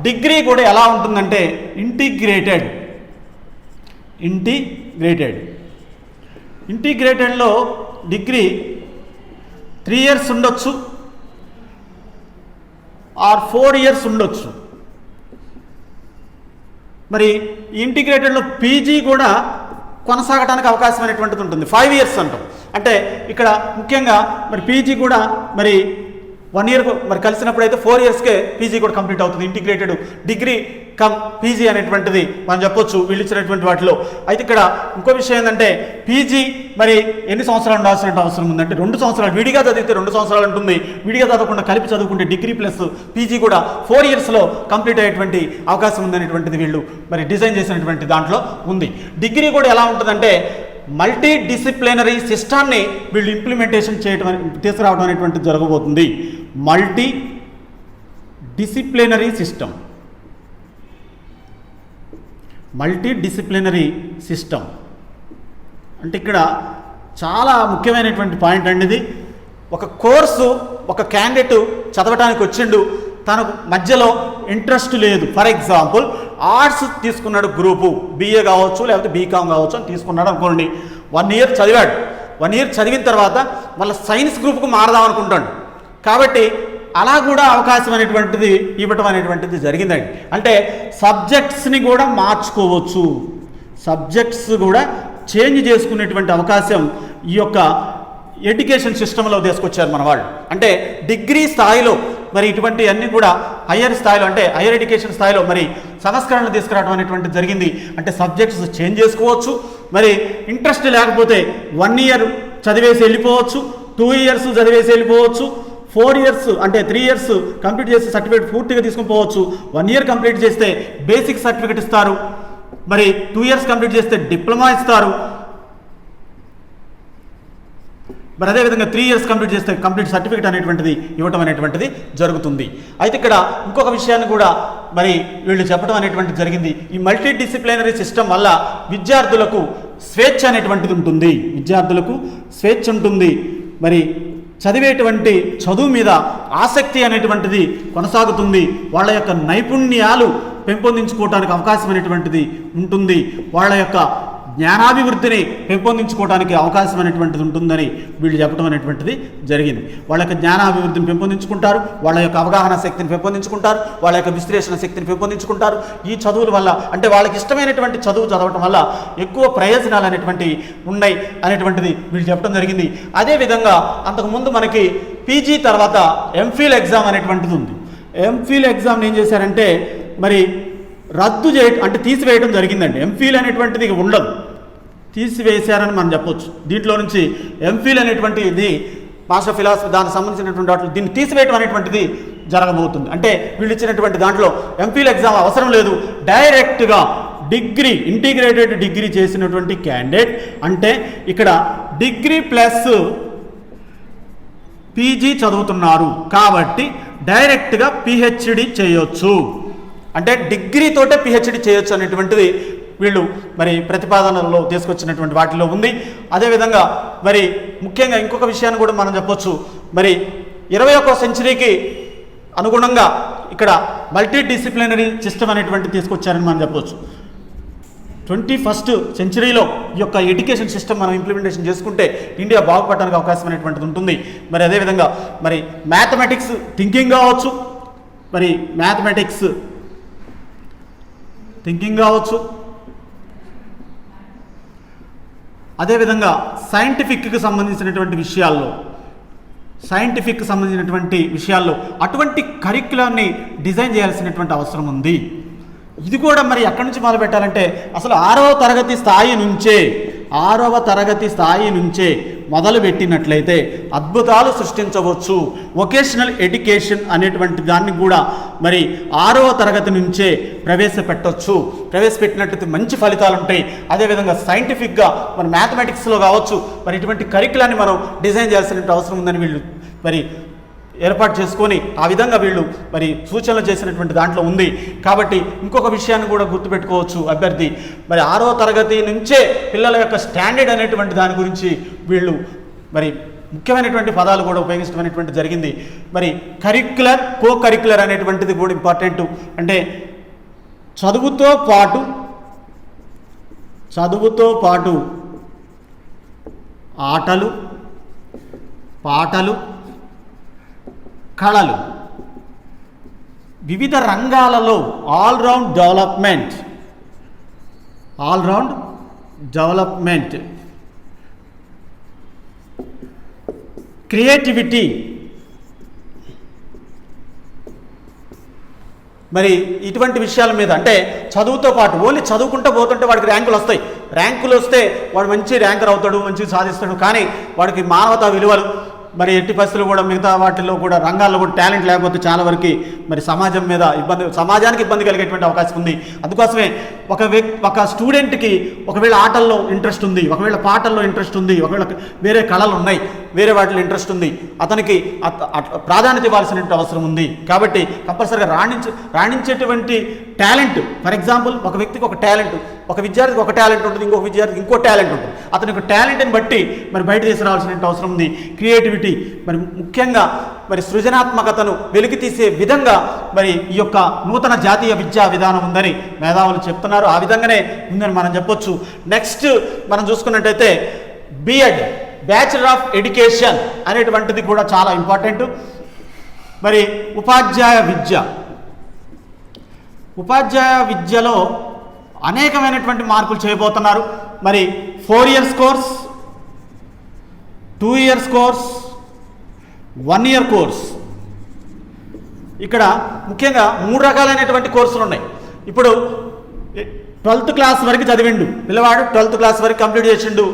డిగ్రీ కూడా ఎలా ఉంటుందంటే ఇంటిగ్రేటెడ్లో డిగ్రీ 3 years ఉండొచ్చు ఆర్ 4 years ఉండొచ్చు. మరి ఇంటిగ్రేటెడ్లో పీజీ కూడా కొనసాగడానికి అవకాశం అనేటువంటిది ఉంటుంది. 5 years అంటాం. అంటే ఇక్కడ ముఖ్యంగా మరి పీజీ కూడా మరి 1 year మరి కలిసినప్పుడు అయితే 4 yearsకే పీజీ కూడా కంప్లీట్ అవుతుంది. ఇంటిగ్రేటెడ్ డిగ్రీ కమ్ పీజీ అనేటువంటిది మనం చెప్పొచ్చు వీళ్ళు ఇచ్చినటువంటి వాటిలో. అయితే ఇక్కడ ఇంకో విషయం ఏంటంటే పీజీ మరి ఎన్ని సంవత్సరాలు ఉండాల్సిన అవసరం ఉందంటే 2 సంవత్సరాలు. విడిగా చదివితే 2 సంవత్సరాలు ఉంటుంది. విడిగా చదవకుండా కలిపి చదువుకుంటే డిగ్రీ ప్లస్ పీజీ కూడా 4 yearsలో కంప్లీట్ అయ్యేటువంటి అవకాశం ఉందనేటువంటిది వీళ్ళు మరి డిజైన్ చేసినటువంటి దాంట్లో ఉంది. డిగ్రీ కూడా ఎలా ఉంటుందంటే మల్టీ డిసిప్లినరీ సిస్టాన్ని వీళ్ళు ఇంప్లిమెంటేషన్ తీసుకురావడం అనేటువంటిది జరగబోతుంది. మల్టీ డిసిప్లినరీ సిస్టమ్ అంటే ఇక్కడ చాలా ముఖ్యమైనటువంటి పాయింట్ అండి ఇది. ఒక కోర్సు ఒక క్యాండిడేట్ చదవటానికి వచ్చిండు, తనకు మధ్యలో ఇంట్రెస్ట్ లేదు. ఫర్ ఎగ్జాంపుల్ ఆర్ట్స్ తీసుకున్నాడు, గ్రూపు బీఏ కావచ్చు లేకపోతే బీకామ్ కావచ్చు అని తీసుకున్నాడు అనుకోండి. 1 year చదివాడు. 1 year చదివిన తర్వాత మళ్ళీ సైన్స్ గ్రూప్కు మారదాం అనుకుంటాడు. కాబట్టి అలా కూడా అవకాశం అనేటువంటిది ఇవ్వటం అనేటువంటిది జరిగిందండి. అంటే సబ్జెక్ట్స్ని కూడా మార్చుకోవచ్చు, సబ్జెక్ట్స్ కూడా చేంజ్ చేసుకునేటువంటి అవకాశం ఈ యొక్క ఎడ్యుకేషన్ సిస్టంలో తీసుకొచ్చారు మన వాళ్ళు. అంటే డిగ్రీ స్థాయిలో మరి ఇటువంటి అన్నీ కూడా హయ్యర్ స్థాయిలో అంటే హయ్యర్ ఎడ్యుకేషన్ స్థాయిలో మరి సంస్కరణలు తీసుకురావడం అనేటువంటిది జరిగింది. అంటే సబ్జెక్ట్స్ చేంజ్ చేసుకోవచ్చు. మరి ఇంట్రెస్ట్ లేకపోతే 1 year చదివేసి వెళ్ళిపోవచ్చు, 2 years చదివేసి వెళ్ళిపోవచ్చు, 4 years అంటే 3 years కంప్లీట్ చేసి సర్టిఫికేట్ పూర్తిగా తీసుకుని పోవచ్చు. 1 year కంప్లీట్ చేస్తే బేసిక్ సర్టిఫికేట్ ఇస్తారు. మరి 2 years కంప్లీట్ చేస్తే డిప్లొమా ఇస్తారు. మరి అదేవిధంగా 3 years కంప్లీట్ చేస్తే కంప్లీట్ సర్టిఫికేట్ అనేటువంటిది ఇవ్వటం అనేటువంటిది జరుగుతుంది. అయితే ఇక్కడ ఇంకొక విషయాన్ని కూడా మరి వీళ్ళు చెప్పడం అనేటువంటిది జరిగింది. ఈ మల్టీ డిసిప్లినరీ సిస్టమ్ వల్ల విద్యార్థులకు స్వేచ్ఛ అనేటువంటిది ఉంటుంది. మరి చదివేటువంటి చదువు మీద ఆసక్తి అనేటువంటిది కొనసాగుతుంది. వాళ్ళ యొక్క నైపుణ్యాలు పెంపొందించుకోవడానికి అవకాశం అనేటువంటిది ఉంటుంది. వాళ్ళ యొక్క జ్ఞానాభివృద్ధిని పెంపొందించుకోవడానికి అవకాశం అనేటువంటిది ఉంటుందని వీళ్ళు చెప్పడం అనేటువంటిది జరిగింది. వాళ్ళ యొక్క జ్ఞానాభివృద్ధిని పెంపొందించుకుంటారు, వాళ్ళ యొక్క అవగాహన శక్తిని పెంపొందించుకుంటారు, వాళ్ళ యొక్క విశ్లేషణ శక్తిని పెంపొందించుకుంటారు. ఈ చదువుల వల్ల అంటే వాళ్ళకి ఇష్టమైనటువంటి చదువు చదవటం వల్ల ఎక్కువ ప్రయోజనాలు అనేటువంటివి ఉన్నాయి అనేటువంటిది వీళ్ళు చెప్పడం జరిగింది. అదేవిధంగా అంతకుముందు మనకి పీజీ తర్వాత ఎంఫిల్ ఎగ్జామ్ అనేటువంటిది ఉంది. ఎంఫిల్ ఎగ్జామ్ని ఏం చేశారంటే మరి రద్దు చేయడం అంటే తీసివేయడం జరిగిందండి. ఎంఫిల్ అనేటువంటిది ఉండదు, తీసివేశారని మనం చెప్పొచ్చు. దీంట్లో నుంచి ఎంఫిల్ అనేటువంటి ఇది మాస్టర్ ఆఫ్ ఫిలాసఫీ దానికి సంబంధించినటువంటి వాటిలో దీన్ని తీసివేయడం అనేటువంటిది జరగబోతుంది. అంటే వీళ్ళు ఇచ్చినటువంటి దాంట్లో ఎంఫిల్ ఎగ్జామ్ అవసరం లేదు, డైరెక్ట్గా డిగ్రీ ఇంటిగ్రేటెడ్ డిగ్రీ చేసినటువంటి క్యాండిడేట్ అంటే ఇక్కడ డిగ్రీ ప్లస్ పీజీ చదువుతున్నారు కాబట్టి డైరెక్ట్గా పిహెచ్డి చేయొచ్చు. అంటే డిగ్రీతోటే పిహెచ్డి చేయొచ్చు అనేటువంటిది వీళ్ళు మరి ప్రతిపాదనలో తీసుకొచ్చినటువంటి వాటిలో ఉంది. అదేవిధంగా మరి ముఖ్యంగా ఇంకొక విషయాన్ని కూడా మనం చెప్పొచ్చు. మరి 21వ సెంచరీకి అనుగుణంగా ఇక్కడ మల్టీ డిసిప్లినరీ సిస్టమ్ అనేటువంటి తీసుకొచ్చారని మనం చెప్పొచ్చు. 21st సెంచరీలో ఈ యొక్క ఎడ్యుకేషన్ సిస్టమ్ మనం ఇంప్లిమెంటేషన్ చేసుకుంటే ఇండియా బాగుపడడానికి అవకాశం అనేటువంటిది ఉంటుంది. మరి అదేవిధంగా మరి మ్యాథమెటిక్స్ థింకింగ్ కావచ్చు, మరి మ్యాథమెటిక్స్ థింకింగ్ కావచ్చు, అదేవిధంగా సైంటిఫిక్కి సంబంధించినటువంటి విషయాల్లో సైంటిఫిక్ సంబంధించినటువంటి విషయాల్లో అటువంటి కరిక్యులంని డిజైన్ చేయాల్సినటువంటి అవసరం ఉంది. ఇది కూడా మరి ఎక్కడి నుంచి మొదలు పెట్టాలంటే అసలు 6వ తరగతి స్థాయి నుంచే మొదలు పెట్టినట్లయితే అద్భుతాలు సృష్టించవచ్చు. వొకేషనల్ ఎడ్యుకేషన్ అనేటువంటి దాన్ని కూడా మరి 6వ తరగతి నుంచే ప్రవేశపెట్టినట్లయితే మంచి ఫలితాలు ఉంటాయి. అదేవిధంగా సైంటిఫిక్గా మరి మ్యాథమెటిక్స్లో కావచ్చు మరి ఇటువంటి కరిక్యులాన్ని మనం డిజైన్ చేయాల్సిన అవసరం ఉందని వీళ్ళు మరి ఏర్పాటు చేసుకొని ఆ విధంగా వీళ్ళు మరి సూచనలు చేసినటువంటి దాంట్లో ఉంది. కాబట్టి ఇంకొక విషయాన్ని కూడా గుర్తుపెట్టుకోవచ్చు అభ్యర్థి, మరి 6వ తరగతి నుంచే పిల్లల యొక్క స్టాండర్డ్ అనేటువంటి దాని గురించి వీళ్ళు మరి ముఖ్యమైనటువంటి పదాలు కూడా ఉపయోగించడం జరిగింది. మరి కరిక్యులర్, కో కరిక్యులర్ అనేటువంటిది కూడా ఇంపార్టెంట్. అంటే చదువుతో పాటు ఆటలు, పాటలు, కళలు, వివిధ రంగాలలో ఆల్ రౌండ్ డెవలప్మెంట్, క్రియేటివిటీ, మరి ఇటువంటి విషయాల మీద అంటే చదువుతో పాటు ఓన్లీ చదువుకుంటూ పోతుంటే వాడికి ర్యాంకులు వస్తే వాడు మంచి ర్యాంకర్ అవుతాడు, మంచిగా సాధిస్తాడు. కానీ వాడికి మానవతా విలువలు మరి ఎట్టి పరిస్థితులు కూడా మిగతా వాటిల్లో కూడా రంగాల్లో కూడా టాలెంట్ లేకపోతే చాలా వరకు మరి సమాజానికి ఇబ్బంది కలిగేటువంటి అవకాశం ఉంది. అందుకోసమే ఒక స్టూడెంట్కి ఒకవేళ ఆటల్లో ఇంట్రెస్ట్ ఉంది, ఒకవేళ పాటల్లో ఇంట్రెస్ట్ ఉంది, ఒకవేళ వేరే కళలు ఉన్నాయి, వేరే వాటిలో ఇంట్రెస్ట్ ఉంది, అతనికి ప్రాధాన్యత ఇవ్వాల్సిన అవసరం ఉంది. కాబట్టి కంపల్సరీగా రాణించేటువంటి టాలెంట్, ఫర్ ఎగ్జాంపుల్ ఒక వ్యక్తికి ఒక టాలెంట్, ఒక విద్యార్థికి ఒక టాలెంట్ ఉంటుంది, ఇంకొక విద్యార్థికి ఇంకో టాలెంట్ ఉంటుంది. అతని యొక్క టాలెంట్ని బట్టి మరి బయట తీసుకురావాల్సిన అవసరం ఉంది. క్రియేటివిటీ మరి ముఖ్యంగా మరి సృజనాత్మకతను వెలికితీసే విధంగా మరి ఈ యొక్క నూతన జాతీయ విద్యా విధానం ఉందని మేధావులు చెప్తున్నారు. ఆ విధంగానే ఉందని మనం చెప్పొచ్చు. నెక్స్ట్ మనం చూసుకున్నట్టయితే బిఎడ్, బ్యాచిలర్ ఆఫ్ ఎడ్యుకేషన్ అనేటువంటిది కూడా చాలా ఇంపార్టెంట్. మరి ఉపాధ్యాయ విద్యలో అనేకమైనటువంటి మార్పులు చేయబోతున్నారు. మరి 4 years course, 2 years course, 1 year course. ఇక్కడ ముఖ్యంగా 3 రకాలైనటువంటి కోర్సులు ఉన్నాయి. ఇప్పుడు 12th క్లాస్ వరకు చదివిండు పిల్లవాడు, 12th క్లాస్ వరకు కంప్లీట్ చేసిండు,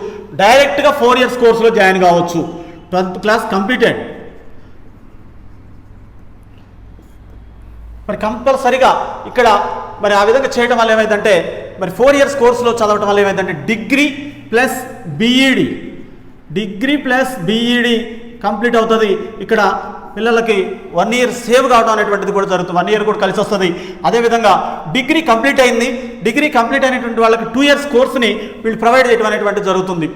డైరెక్ట్గా 4 years కోర్సులో జాయిన్ కావచ్చు. 12th class completed. మరి కంపల్సరిగా ఇక్కడ మరి ఆ విధంగా చేయడం వల్ల ఏమైందంటే మరి 4 years కోర్సులో చదవడం వల్ల ఏమైందంటే డిగ్రీ ప్లస్ బీఈడి కంప్లీట్ అవుతుంది. ఇక్కడ పిల్లలకి 1 year సేవ్ కావడం అనేటువంటిది కూడా జరుగుతుంది. 1 year కూడా కలిసి వస్తుంది. అదేవిధంగా డిగ్రీ కంప్లీట్ అయినటువంటి వాళ్ళకి 2 years కోర్సుని వీళ్ళు ప్రొవైడ్ చేయడం అనేటువంటిది జరుగుతుంది.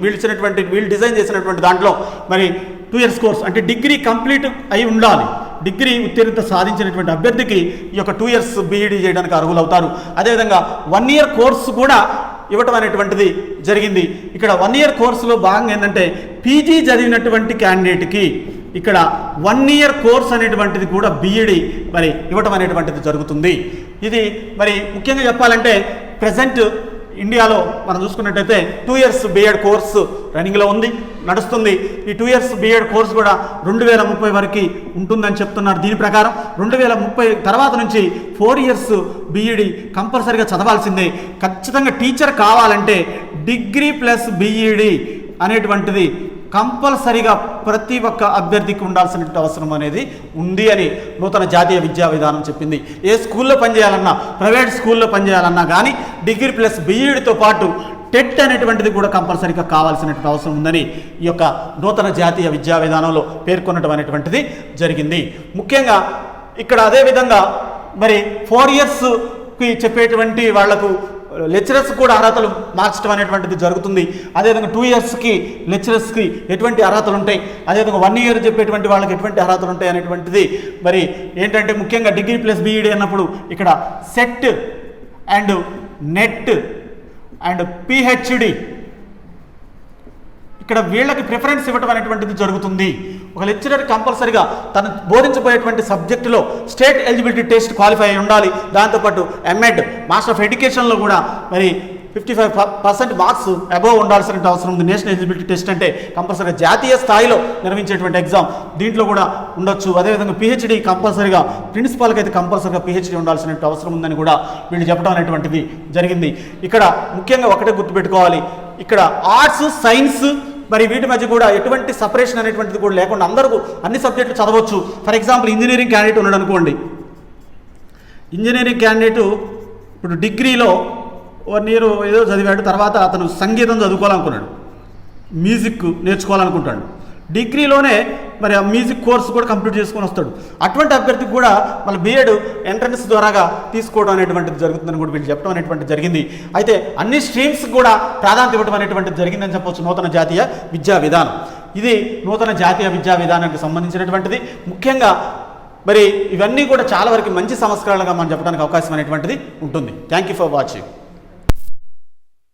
వీళ్ళు డిజైన్ చేసినటువంటి దాంట్లో మరి 2 years కోర్స్ అంటే డిగ్రీ కంప్లీట్ అయి ఉండాలి. డిగ్రీ ఉత్తీర్ణత సాధించినటువంటి అభ్యర్థికి ఈ యొక్క 2 years బీఈడీ చేయడానికి అర్హులు అవుతారు. అదేవిధంగా 1 year కోర్సు కూడా ఇవ్వటం అనేటువంటిది జరిగింది. ఇక్కడ 1 year కోర్సులో భాగంగా ఏంటంటే పీజీ చదివినటువంటి క్యాండిడేట్కి ఇక్కడ 1 year కోర్స్ అనేటువంటిది కూడా బీఈడీ మరి ఇవ్వటం అనేటువంటిది జరుగుతుంది. ఇది మరి ముఖ్యంగా చెప్పాలంటే ప్రజెంట్ ఇండియాలో మనం చూసుకున్నట్టయితే 2 years బీఎడ్ కోర్సు రన్నింగ్లో నడుస్తుంది. ఈ 2 years బీఎడ్ కోర్సు కూడా 2030 వరకు ఉంటుందని చెప్తున్నారు. దీని ప్రకారం 2030 తర్వాత నుంచి 4 years బీఈడీ కంపల్సరీగా చదవాల్సిందే. ఖచ్చితంగా టీచర్ కావాలంటే డిగ్రీ ప్లస్ బీఈడీ అనేటువంటిది కంపల్సరీగా ప్రతి ఒక్క అభ్యర్థికి ఉండాల్సిన అవసరం అనేది ఉంది అని నూతన జాతీయ విద్యా విధానం చెప్పింది. ఏ స్కూల్లో పనిచేయాలన్నా, ప్రైవేట్ స్కూల్లో పనిచేయాలన్నా కానీ డిగ్రీ ప్లస్ బీఈడీతో పాటు టెట్ అనేటువంటిది కూడా కంపల్సరీగా కావాల్సినటువంటి అవసరం ఉందని ఈ యొక్క నూతన జాతీయ విద్యా విధానంలో పేర్కొనడం అనేటువంటిది జరిగింది. ముఖ్యంగా ఇక్కడ అదేవిధంగా మరి 4 yearsకి చెప్పేటువంటి వాళ్లకు లెక్చరర్స్ కూడా అర్హతలు మార్చడం అనేటువంటిది జరుగుతుంది. అదేవిధంగా 2 yearsకి లెక్చరర్స్కి ఎటువంటి అర్హతలు ఉంటాయి, అదేవిధంగా 1 year చెప్పేటువంటి వాళ్ళకి ఎటువంటి అర్హతలు ఉంటాయి అనేటువంటిది మరి ఏంటంటే ముఖ్యంగా డిగ్రీ ప్లస్ బీఈడీ అన్నప్పుడు ఇక్కడ set and net and PhD ఇక్కడ వీళ్ళకి ప్రిఫరెన్స్ ఇవ్వటం అనేటువంటిది జరుగుతుంది. ఒక లెక్చరర్ కంపల్సరీగా తను బోధించబోయేటువంటి సబ్జెక్టులో స్టేట్ ఎలిజిబిలిటీ టెస్ట్ క్వాలిఫై అయి ఉండాలి. దాంతోపాటు ఎంఎడ్, మాస్టర్ ఆఫ్ ఎడ్యుకేషన్లో కూడా మరి 55% మార్క్స్ అబోవ్ ఉండాల్సిన అవసరం ఉంది. నేషనల్ ఎలిజిబిలిటీ టెస్ట్ అంటే కంపల్సరీగా జాతీయ స్థాయిలో నిర్వహించేటువంటి ఎగ్జామ్, దీంట్లో కూడా ఉండొచ్చు. అదేవిధంగా పిహెచ్డి కంపల్సరీగా, ప్రిన్సిపాల్కి అయితే కంపల్సరీగా పిహెచ్డి ఉండాల్సిన అవసరం ఉందని కూడా వీళ్ళు చెప్పడం అనేటువంటిది జరిగింది. ఇక్కడ ముఖ్యంగా ఒకటే గుర్తుపెట్టుకోవాలి, ఇక్కడ ఆర్ట్స్, సైన్స్ మరి వీటి మధ్య కూడా ఎటువంటి సపరేషన్ అనేటువంటిది కూడా లేకుండా అందరూ అన్ని సబ్జెక్టులు చదవచ్చు. ఫర్ ఎగ్జాంపుల్ ఇంజనీరింగ్ క్యాండిడేట్ ఉన్నాడు అనుకోండి, ఇంజనీరింగ్ క్యాండిడేటు ఇప్పుడు డిగ్రీలో 1 year ఏదో చదివాడు, తర్వాత అతను సంగీతం చదువుకోవాలనుకున్నాడు, మ్యూజిక్ నేర్చుకోవాలనుకుంటాడు, డిగ్రీలోనే మరి ఆ మ్యూజిక్ కోర్సు కూడా కంప్లీట్ చేసుకొని వస్తాడు. అటువంటి అభ్యర్థికి కూడా మళ్ళీ బీఎడ్ ఎంట్రన్స్ ద్వారాగా తీసుకోవడం అనేటువంటిది జరుగుతుందని కూడా వీళ్ళు చెప్పడం అనేటువంటిది జరిగింది. అయితే అన్ని స్ట్రీమ్స్ కూడా ప్రాధాన్యత ఇవ్వడం అనేటువంటిది జరిగిందని చెప్పవచ్చు నూతన జాతీయ విద్యా విధానం. ఇది నూతన జాతీయ విద్యా విధానానికి సంబంధించినటువంటిది. ముఖ్యంగా మరి ఇవన్నీ కూడా చాలా వరకు మంచి సంస్కరణలుగా మనం చెప్పడానికి అవకాశం అనేటువంటిది ఉంటుంది. Thank you for watching.